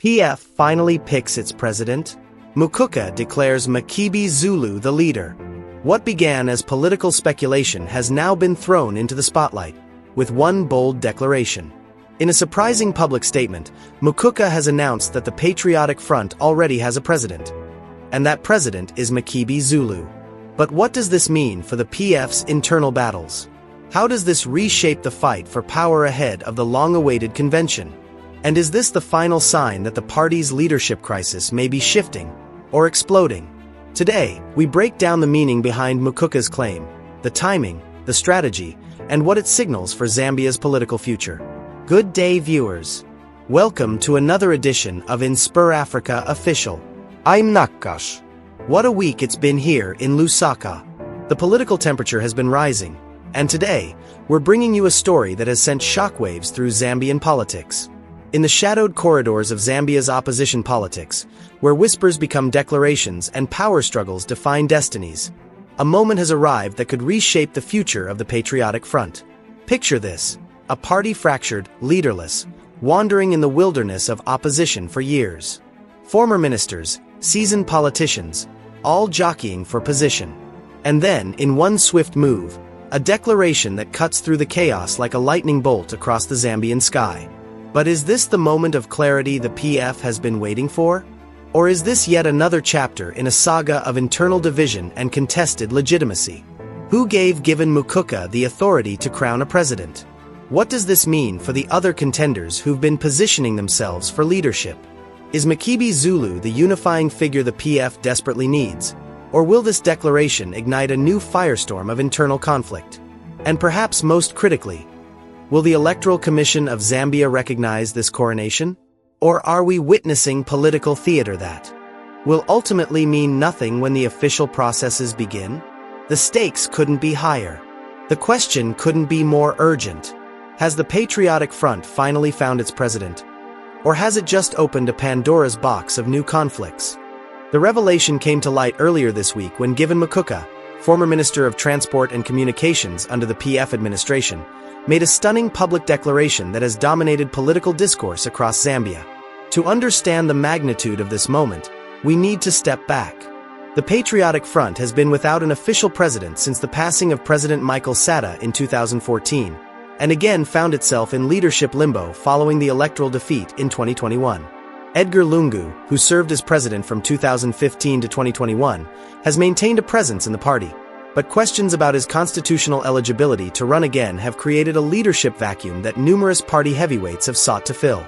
PF finally picks its president? Mukuka declares Makebi Zulu the leader. What began as political speculation has now been thrown into the spotlight, with one bold declaration. In a surprising public statement, Mukuka has announced that the Patriotic Front already has a president. And that president is Makebi Zulu. But what does this mean for the PF's internal battles? How does this reshape the fight for power ahead of the long-awaited convention? And is this the final sign that the party's leadership crisis may be shifting or exploding? Today, we break down the meaning behind Mukuka's claim, the timing, the strategy, and what it signals for Zambia's political future. Good day, viewers. Welcome to another edition of InspirAfrica Official. I'm Nakash. What a week it's been here in Lusaka. The political temperature has been rising, and today, we're bringing you a story that has sent shockwaves through Zambian politics. In the shadowed corridors of Zambia's opposition politics, where whispers become declarations and power struggles define destinies, a moment has arrived that could reshape the future of the Patriotic Front. Picture this, a party fractured, leaderless, wandering in the wilderness of opposition for years. Former ministers, seasoned politicians, all jockeying for position. And then, in one swift move, a declaration that cuts through the chaos like a lightning bolt across the Zambian sky. But is this the moment of clarity the PF has been waiting for? Or is this yet another chapter in a saga of internal division and contested legitimacy? Who gave Mukuka the authority to crown a president? What does this mean for the other contenders who've been positioning themselves for leadership? Is Makebi Zulu the unifying figure the PF desperately needs? Or will this declaration ignite a new firestorm of internal conflict? And perhaps most critically, will the Electoral Commission of Zambia recognize this coronation? Or are we witnessing political theater that will ultimately mean nothing when the official processes begin? The stakes couldn't be higher. The question couldn't be more urgent. Has the Patriotic Front finally found its president? Or has it just opened a Pandora's box of new conflicts? The revelation came to light earlier this week when Mukuka, former Minister of Transport and Communications under the PF administration, made a stunning public declaration that has dominated political discourse across Zambia. To understand the magnitude of this moment, we need to step back. The Patriotic Front has been without an official president since the passing of President Michael Sata in 2014, and again found itself in leadership limbo following the electoral defeat in 2021. Edgar Lungu, who served as president from 2015 to 2021, has maintained a presence in the party, but questions about his constitutional eligibility to run again have created a leadership vacuum that numerous party heavyweights have sought to fill.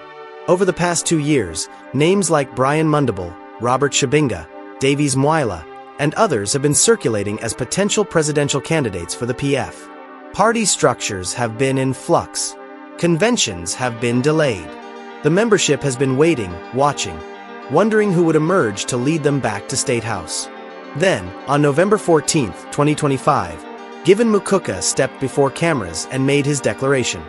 Over the past 2 years, names like Brian Mundable, Robert Shabinga, Davies Mwila, and others have been circulating as potential presidential candidates for the PF. Party structures have been in flux. Conventions have been delayed. The membership has been waiting, watching, wondering who would emerge to lead them back to State House. Then, on November 14, 2025, Mukuka stepped before cameras and made his declaration.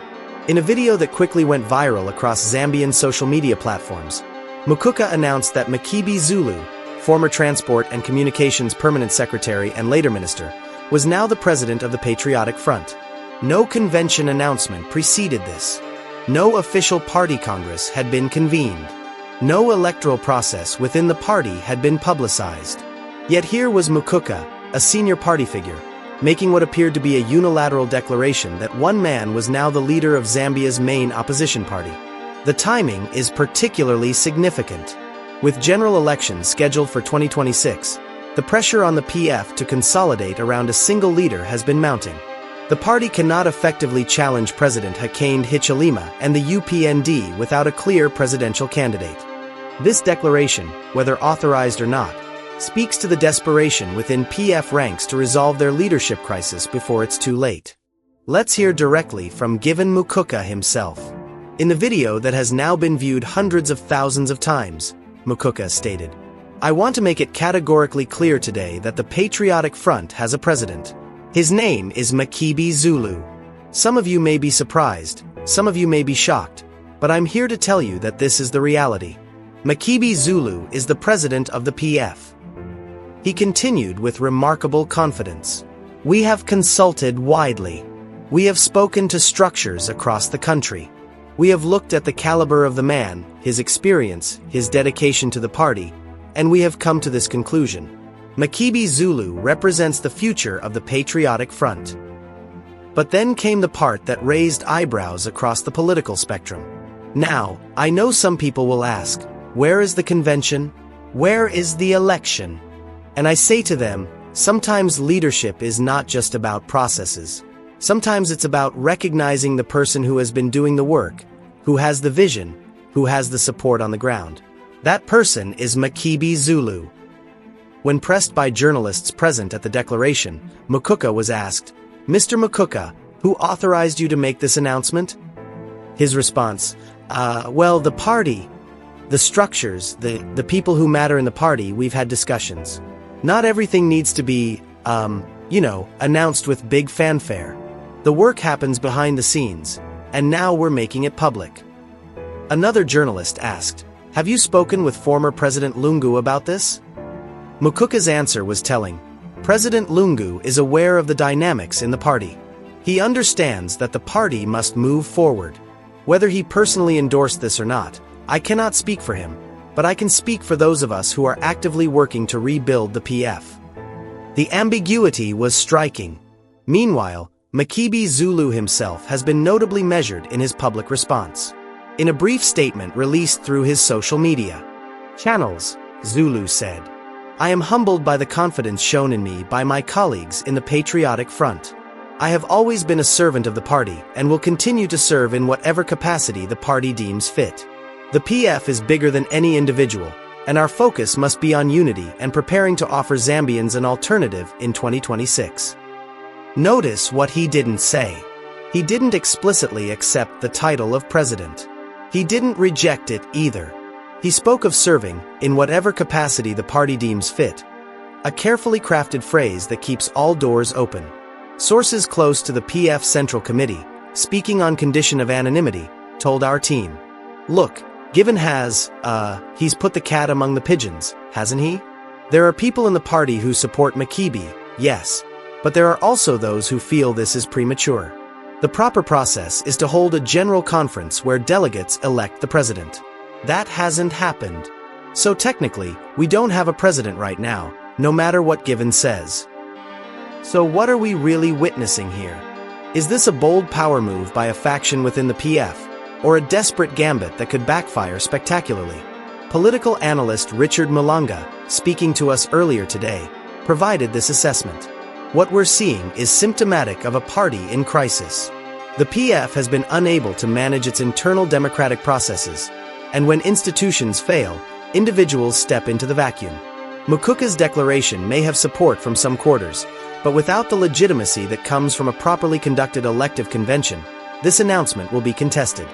In a video that quickly went viral across Zambian social media platforms, Mukuka announced that Makebi Zulu, former Transport and Communications Permanent Secretary and later Minister, was now the president of the Patriotic Front. No convention announcement preceded this. No official party congress had been convened. No electoral process within the party had been publicized. Yet here was Mukuka, a senior party figure, making what appeared to be a unilateral declaration that one man was now the leader of Zambia's main opposition party. The timing is particularly significant. With general elections scheduled for 2026, the pressure on the PF to consolidate around a single leader has been mounting. The party cannot effectively challenge President Hakainde Hichilema and the UPND without a clear presidential candidate. This declaration, whether authorized or not, speaks to the desperation within PF ranks to resolve their leadership crisis before it's too late. Let's hear directly from Mukuka himself. In the video that has now been viewed hundreds of thousands of times, Mukuka stated, "I want to make it categorically clear today that the Patriotic Front has a president. His name is Makebi Zulu. Some of you may be surprised, some of you may be shocked, but I'm here to tell you that this is the reality. Makebi Zulu is the president of the PF." He continued with remarkable confidence. "We have consulted widely. We have spoken to structures across the country. We have looked at the caliber of the man, his experience, his dedication to the party, and we have come to this conclusion. Makebi Zulu represents the future of the Patriotic Front. But then came the part that raised eyebrows across the political spectrum. Now, I know some people will ask, where is the convention? Where is the election? And I say to them, sometimes leadership is not just about processes. Sometimes it's about recognizing the person who has been doing the work, who has the vision, who has the support on the ground. That person is Makebi Zulu. When pressed by journalists present at the declaration, Mukuka was asked, "Mr. Mukuka, who authorized you to make this announcement?" His response, well, the party, the structures, the people who matter in the party, we've had discussions. Not everything needs to be, announced with big fanfare. The work happens behind the scenes, and now we're making it public. Another journalist asked, "Have you spoken with former President Lungu about this?" Mukuka's answer was telling. President Lungu is aware of the dynamics in the party. He understands that the party must move forward. Whether he personally endorsed this or not, I cannot speak for him, but I can speak for those of us who are actively working to rebuild the PF. The ambiguity was striking. Meanwhile, Makebi Zulu himself has been notably measured in his public response. In a brief statement released through his social media channels, Zulu said, "I am humbled by the confidence shown in me by my colleagues in the Patriotic Front. I have always been a servant of the party and will continue to serve in whatever capacity the party deems fit. The PF is bigger than any individual, and our focus must be on unity and preparing to offer Zambians an alternative in 2026. Notice what he didn't say. He didn't explicitly accept the title of president. He didn't reject it either. He spoke of serving, in whatever capacity the party deems fit, a carefully crafted phrase that keeps all doors open. Sources close to the PF Central Committee, speaking on condition of anonymity, told our team, "Look, Given he's put the cat among the pigeons, hasn't he? There are people in the party who support Makebi, yes, but there are also those who feel this is premature. The proper process is to hold a general conference where delegates elect the president. That hasn't happened. So technically, we don't have a president right now, no matter what Given says. So what are we really witnessing here? Is this a bold power move by a faction within the PF, or a desperate gambit that could backfire spectacularly?" Political analyst Richard Malanga, speaking to us earlier today, provided this assessment. What we're seeing is symptomatic of a party in crisis. The PF has been unable to manage its internal democratic processes, and when institutions fail, individuals step into the vacuum. Mukuka's declaration may have support from some quarters, but without the legitimacy that comes from a properly conducted elective convention, this announcement will be contested.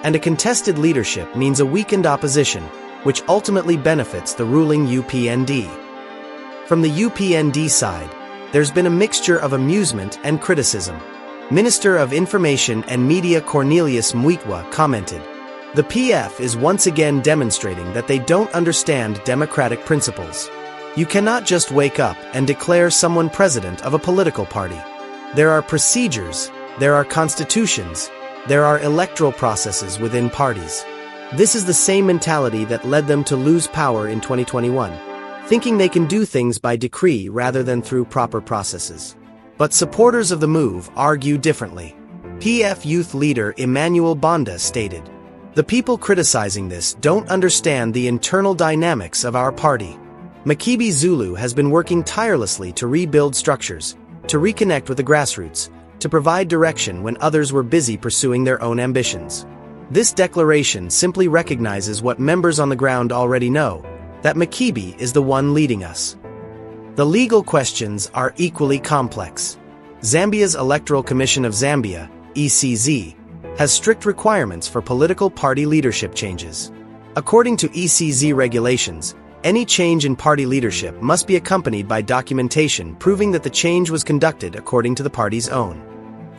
And a contested leadership means a weakened opposition, which ultimately benefits the ruling UPND. From the UPND side, there's been a mixture of amusement and criticism. Minister of Information and Media Cornelius Mwikwa commented, "The PF is once again demonstrating that they don't understand democratic principles. You cannot just wake up and declare someone president of a political party. There are procedures, there are constitutions, there are electoral processes within parties. This is the same mentality that led them to lose power in 2021, thinking they can do things by decree rather than through proper processes." But supporters of the move argue differently. PF youth leader Emmanuel Bonda stated, "The people criticizing this don't understand the internal dynamics of our party. Makebi Zulu has been working tirelessly to rebuild structures, to reconnect with the grassroots, to provide direction when others were busy pursuing their own ambitions. This declaration simply recognizes what members on the ground already know, that Makebi is the one leading us." The legal questions are equally complex. Zambia's Electoral Commission of Zambia, ECZ, has strict requirements for political party leadership changes. According to ECZ regulations, any change in party leadership must be accompanied by documentation proving that the change was conducted according to the party's own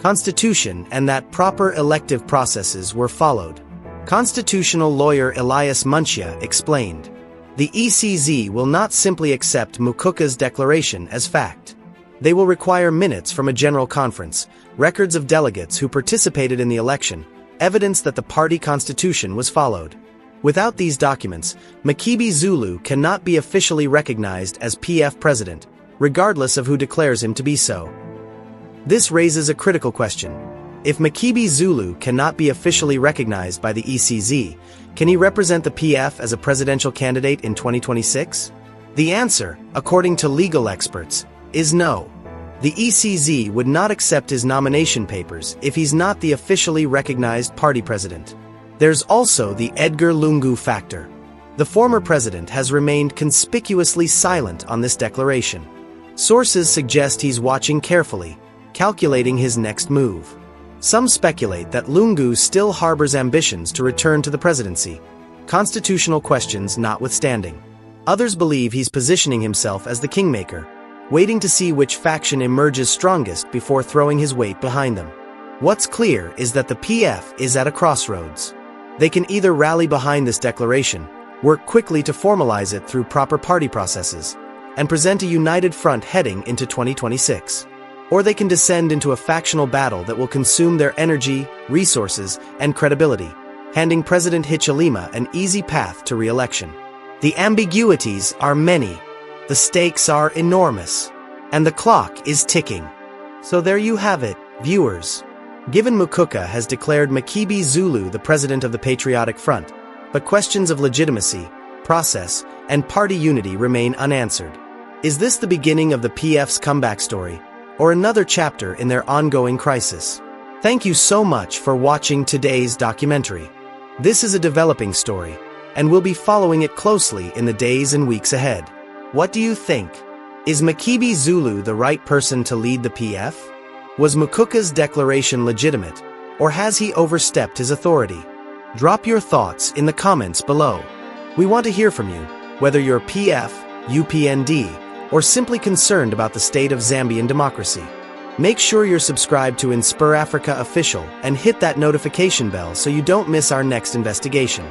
constitution and that proper elective processes were followed. Constitutional lawyer Elias Munchia explained, "The ECZ will not simply accept Mukuka's declaration as fact. They will require minutes from a general conference, records of delegates who participated in the election, evidence that the party constitution was followed. Without these documents, Makebi Zulu cannot be officially recognized as PF president, regardless of who declares him to be so. This raises a critical question. If Makebi Zulu cannot be officially recognized by the ECZ, can he represent the PF as a presidential candidate in 2026? The answer, according to legal experts, is no. The ECZ would not accept his nomination papers if he's not the officially recognized party president. There's also the Edgar Lungu factor. The former president has remained conspicuously silent on this declaration. Sources suggest he's watching carefully, calculating his next move. Some speculate that Lungu still harbors ambitions to return to the presidency, constitutional questions notwithstanding. Others believe he's positioning himself as the kingmaker, waiting to see which faction emerges strongest before throwing his weight behind them. What's clear is that the PF is at a crossroads. They can either rally behind this declaration, work quickly to formalize it through proper party processes, and present a united front heading into 2026. Or they can descend into a factional battle that will consume their energy, resources, and credibility, handing President Hichilema an easy path to re-election. The ambiguities are many, the stakes are enormous, and the clock is ticking. So there you have it, viewers. Given Mukuka has declared Makebi Zulu the president of the Patriotic Front, but questions of legitimacy, process, and party unity remain unanswered. Is this the beginning of the PF's comeback story, or another chapter in their ongoing crisis? Thank you so much for watching today's documentary. This is a developing story, and we'll be following it closely in the days and weeks ahead. What do you think? Is Makebi Zulu the right person to lead the PF? Was Mukuka's declaration legitimate, or has he overstepped his authority? Drop your thoughts in the comments below. We want to hear from you, whether you're PF, UPND, or simply concerned about the state of Zambian democracy. Make sure you're subscribed to InspirAfrica Official and hit that notification bell so you don't miss our next investigation.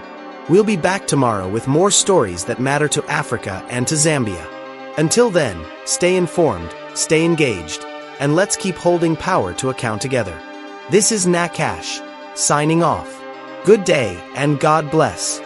We'll be back tomorrow with more stories that matter to Africa and to Zambia. Until then, stay informed, stay engaged, and let's keep holding power to account together. This is Nakash, signing off. Good day and God bless.